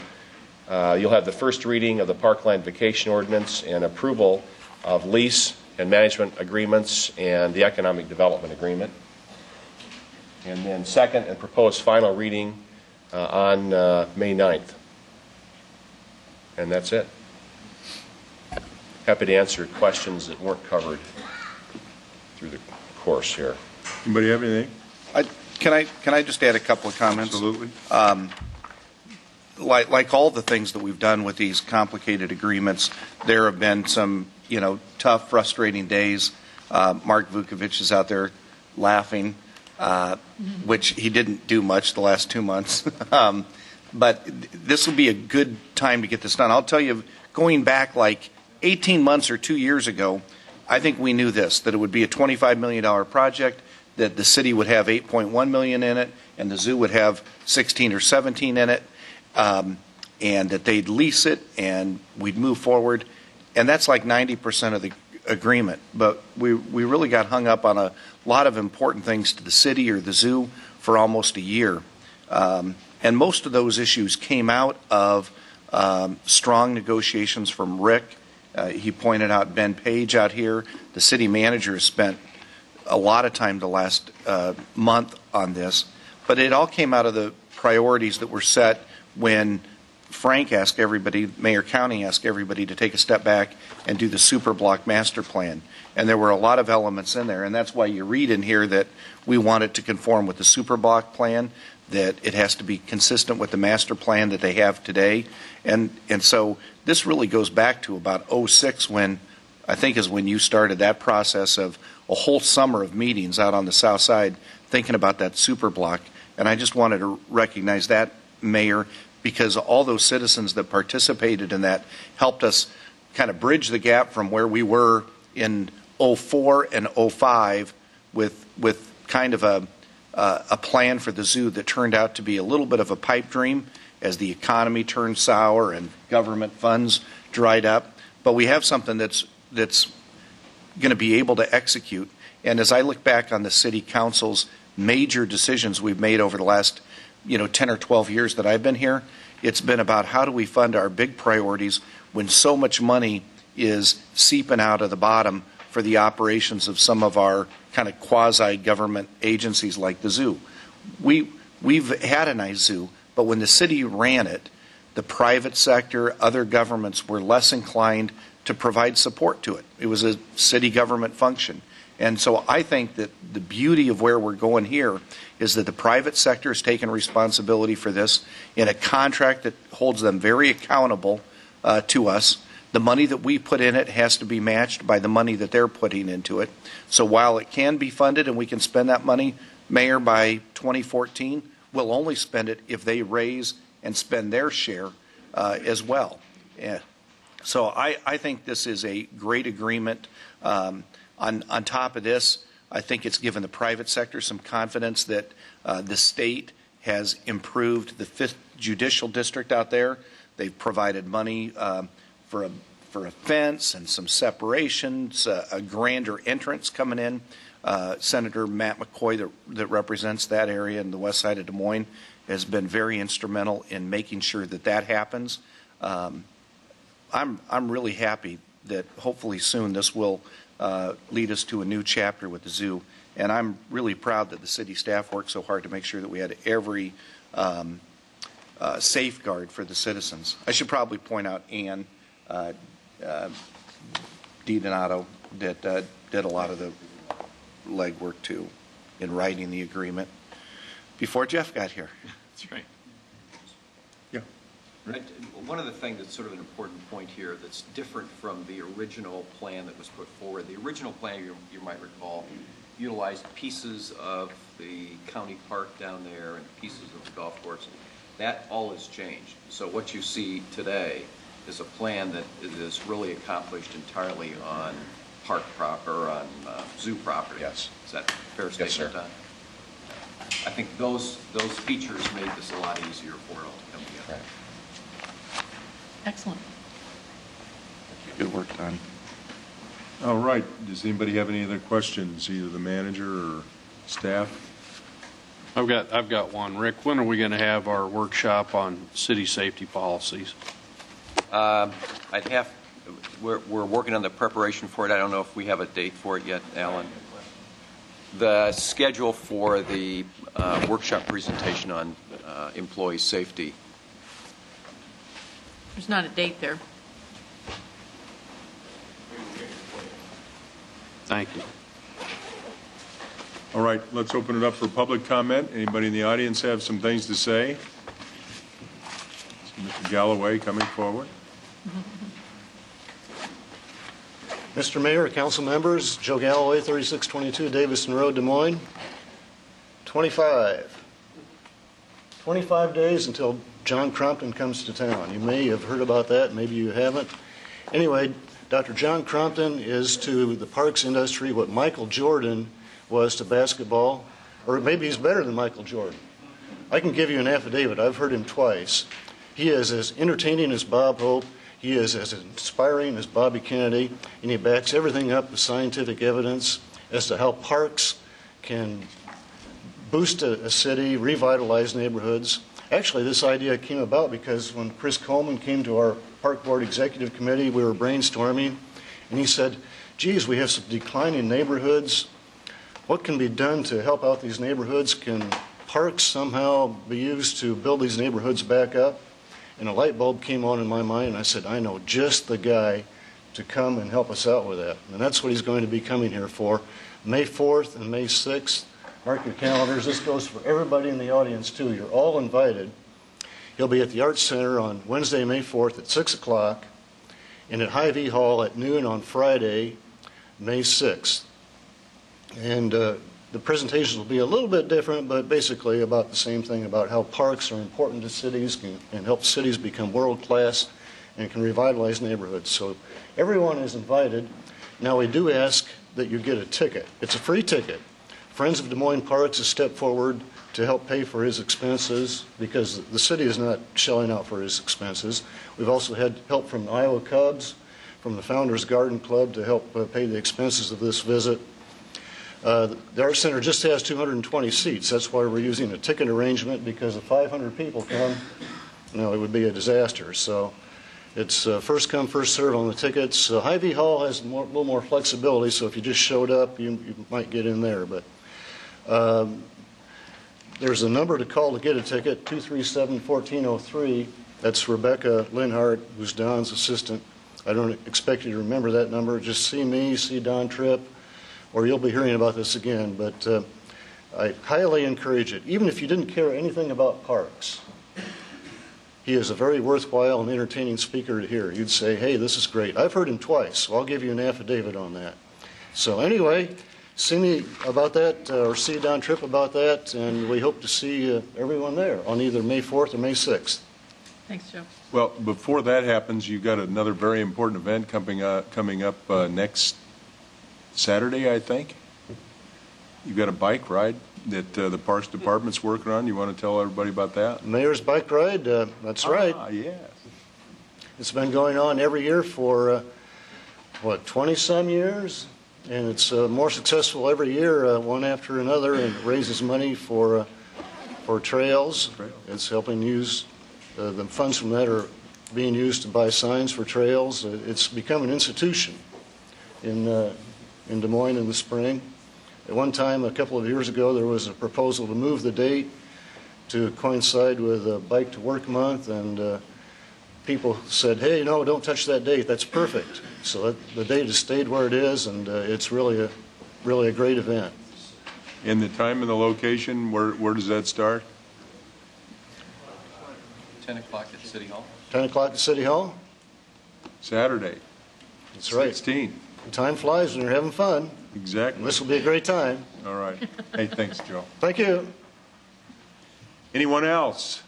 You'll have the first reading of the Parkland Vacation Ordinance and approval of lease and management agreements and the Economic Development Agreement. And then second and proposed final reading on May 9th. And that's it. Happy to answer questions that weren't covered through the course here. Anybody have anything? Can I just add a couple of comments? Absolutely. Like all the things that we've done with these complicated agreements, there have been some, tough, frustrating days. Mark Vukovic is out there laughing, which he didn't do much the last 2 months. But this will be a good time to get this done. I'll tell you, going back like 18 months or 2 years ago, I think we knew this, that it would be a $25 million project, that the city would have $8.1 million in it, and the zoo would have 16 or 17 in it, and that they'd lease it, and we'd move forward. And that's like 90% of the agreement. But we really got hung up on a lot of important things to the city or the zoo for almost a year. And most of those issues came out of strong negotiations from Rick. He pointed out Ben Page out here. The city manager spent a lot of time the last month on this. But it all came out of the priorities that were set when Frank asked everybody, Mayor County asked everybody to take a step back and do the super block master plan. And there were a lot of elements in there. And that's why you read in here that we want it to conform with the super block plan, that it has to be consistent with the master plan that they have today. And so this really goes back to about 06, when I think is when you started that process of a whole summer of meetings out on the south side thinking about that super block. And I just wanted to recognize that, Mayor, because all those citizens that participated in that helped us kind of bridge the gap from where we were in 04 and 05 with kind of a plan for the zoo that turned out to be a little bit of a pipe dream as the economy turned sour and government funds dried up. But we have something that's going to be able to execute. And as I look back on the city council's major decisions we've made over the last 10 or 12 years that I've been here, it's been about how do we fund our big priorities when so much money is seeping out of the bottom for the operations of some of our kind of quasi-government agencies like the zoo. We've had a nice zoo, but when the city ran it, the private sector, other governments were less inclined to provide support to it. It was a city government function. And so I think that the beauty of where we're going here is that the private sector has taken responsibility for this in a contract that holds them very accountable to us. The money that we put in it has to be matched by the money that they're putting into it. So while it can be funded and we can spend that money, Mayor, by 2014, we'll only spend it if they raise and spend their share as well. Yeah. So I think this is a great agreement. On top of this, I think it's given the private sector some confidence that the state has improved the 5th Judicial District out there. They've provided money for a fence and some separations, a grander entrance coming in. Senator Matt McCoy that represents that area in the west side of Des Moines has been very instrumental in making sure that that happens. I'm really happy that hopefully soon this will lead us to a new chapter with the zoo. And I'm really proud that the city staff worked so hard to make sure that we had every safeguard for the citizens. I should probably point out Ann DiDonato that did a lot of the legwork too in writing the agreement before Jeff got here. That's right. Yeah. One of the things that's sort of an important point here that's different from the original plan that was put forward. The original plan, you might recall, utilized pieces of the county park down there and pieces of the golf course. That all has changed. So what you see today is a plan that is really accomplished entirely on park proper, on zoo property. Yes. Is that a fair Yes, statement, sir. Don? I think those features made this a lot easier for it all to come together. Right. Excellent. Good work, Don. All right, does anybody have any other questions, either the manager or staff? I've got one. Rick, when are we going to have our workshop on city safety policies? We're working on the preparation for it. I don't know if we have a date for it yet, Alan. The schedule for the workshop presentation on employee safety. There's not a date there. Thank you. All right, let's open it up for public comment. Anybody in the audience have some things to say? Mr. Galloway coming forward. Mr. Mayor, council members, Joe Galloway, 3622 Davison Road, Des Moines. 25 days until John Crompton comes to town. You may have heard about that, maybe you haven't. Anyway, Dr. John Crompton is to the parks industry what Michael Jordan was to basketball, or maybe he's better than Michael Jordan. I can give you an affidavit. I've heard him twice. He is as entertaining as Bob Hope. He is as inspiring as Bobby Kennedy, and he backs everything up with scientific evidence as to how parks can boost a city, revitalize neighborhoods. Actually, this idea came about because when Chris Coleman came to our Park Board Executive Committee, we were brainstorming, and he said, geez, we have some declining neighborhoods. What can be done to help out these neighborhoods? Can parks somehow be used to build these neighborhoods back up? And a light bulb came on in my mind, and I said, I know just the guy to come and help us out with that. And that's what he's going to be coming here for. May 4th and May 6th. Mark your calendars. This goes for everybody in the audience, too. You're all invited. He'll be at the Arts Center on Wednesday, May 4th at 6 o'clock, and at Hy-Vee Hall at noon on Friday, May 6th. And the presentations will be a little bit different, but basically about the same thing, about how parks are important to cities and help cities become world-class and can revitalize neighborhoods. So everyone is invited. Now, we do ask that you get a ticket. It's a free ticket. Friends of Des Moines Parks has stepped forward to help pay for his expenses because the city is not shelling out for his expenses. We've also had help from the Iowa Cubs, from the Founders Garden Club to help pay the expenses of this visit. The Art Center just has 220 seats. That's why we're using a ticket arrangement, because if 500 people come, it would be a disaster. So it's first come, first serve on the tickets. Hy-Vee Hall has a little more flexibility, so if you just showed up, you might get in there. But there's a number to call to get a ticket, 237-1403. That's Rebecca Linhart, who's Don's assistant. I don't expect you to remember that number. Just see me, see Don Tripp, or you'll be hearing about this again. But I highly encourage it. Even if you didn't care anything about parks, he is a very worthwhile and entertaining speaker to hear. You'd say, hey, this is great. I've heard him twice, so I'll give you an affidavit on that. So anyway, see me about that, or see Don Tripp about that, and we hope to see everyone there on either May 4th or May 6th. Thanks, Joe. Well, before that happens, you've got another very important event coming up next Saturday, I think. You've got a bike ride that the Parks Department's working on. You want to tell everybody about that? Mayor's Bike Ride, that's right. Yes. It's been going on every year for, 20-some years? And it's more successful every year, one after another, and it raises money for trails. It's helping use, the funds from that are being used to buy signs for trails. It's become an institution in Des Moines in the spring. At one time, a couple of years ago, there was a proposal to move the date to coincide with Bike to Work Month, and people said, hey, no, don't touch that date. That's perfect. So the date has stayed where it is, and it's really a great event. And the time and the location, where does that start? 10 o'clock at City Hall. 10 o'clock at City Hall? Saturday. That's right. 16. Time flies when you're having fun. Exactly. This will be a great time. All right. Hey, thanks, Joe. Thank you. Anyone else?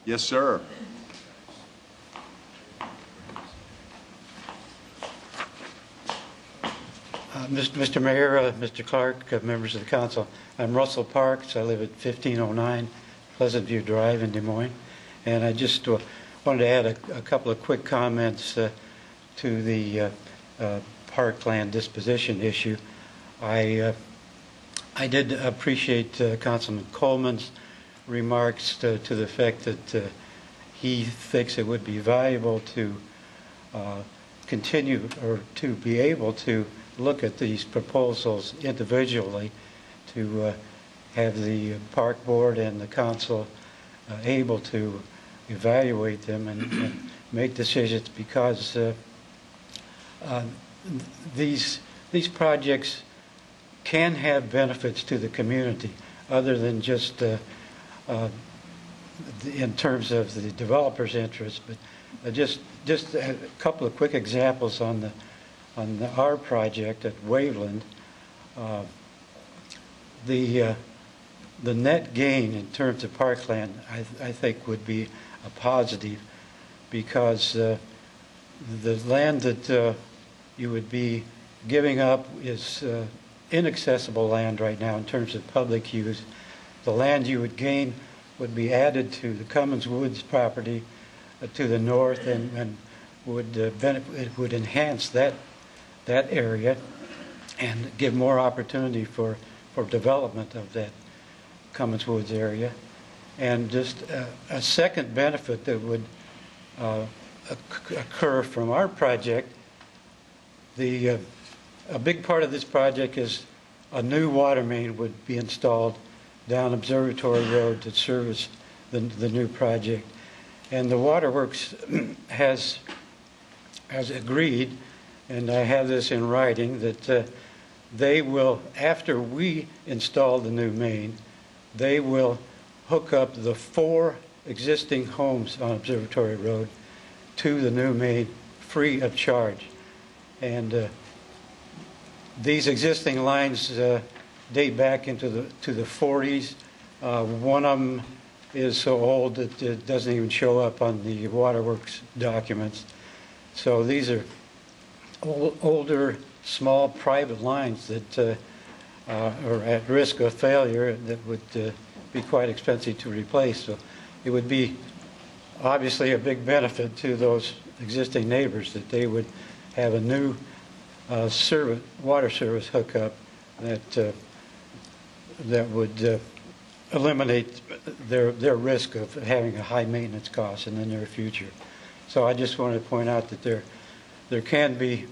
Yes, sir. Mr. Mayor, Mr. Clark, members of the council, I'm Russell Parks. I live at 1509 Pleasant View Drive in Des Moines. And I just wanted to add a couple of quick comments to the parkland disposition issue. I did appreciate Councilman Coleman's remarks to the fact that he thinks it would be valuable to continue or to be able to look at these proposals individually, to have the park board and the council able to evaluate them and make decisions, because these projects can have benefits to the community other than just in terms of the developer's interest. But just a couple of quick examples on our project at Waveland. The net gain in terms of parkland, I think, would be a positive, because the land that you would be giving up is inaccessible land right now in terms of public use. The land you would gain would be added to the Cummins Woods property to the north, and would it would enhance that area and give more opportunity for development of that Cummins Woods area. And just a second benefit that would occur from our project, a big part of this project is a new water main would be installed down Observatory Road to service the new project. And the Waterworks has agreed, and I have this in writing, that they will, after we install the new main, they will hook up the 4 existing homes on Observatory Road to the new main free of charge. And these existing lines date back into the 40s. One of them is so old that it doesn't even show up on the Waterworks documents. So these are older, small private lines that are at risk of failure, that would be quite expensive to replace. So it would be obviously a big benefit to those existing neighbors that they would have a new water service hookup that would eliminate their risk of having a high maintenance cost in the near future. So I just wanted to point out that there can be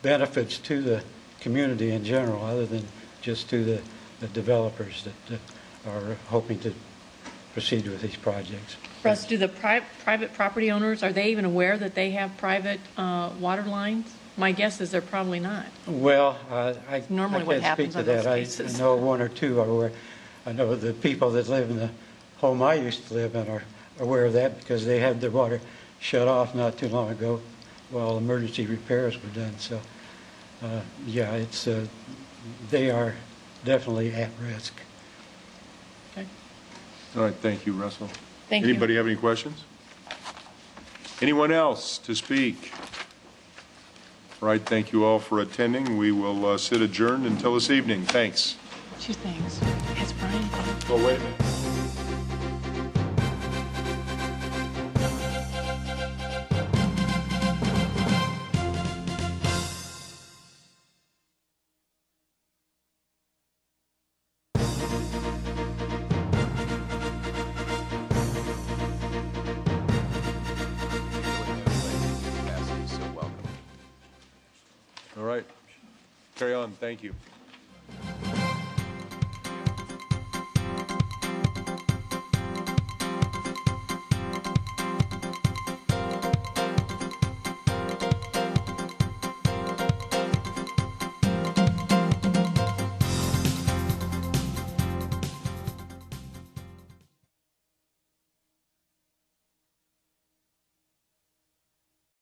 benefits to the community in general, other than just to the developers that are hoping to proceed with these projects. Russ, do the private property owners, are they even aware that they have private water lines? My guess is they're probably not. Well, I Normally what can't speak happens to in those that. cases. I know 1 or 2 are aware. I know the people that live in the home I used to live in are aware of that, because they had their water shut off not too long ago while emergency repairs were done. So, yeah, it's they are definitely at risk. Okay. All right, thank you, Russell. Thank you. Anybody have any questions? Anyone else to speak? All right, thank you all for attending. We will sit adjourned until this evening. Thanks. 2 things. Has Brian gone? Oh, wait a minute. All right, carry on. Thank you.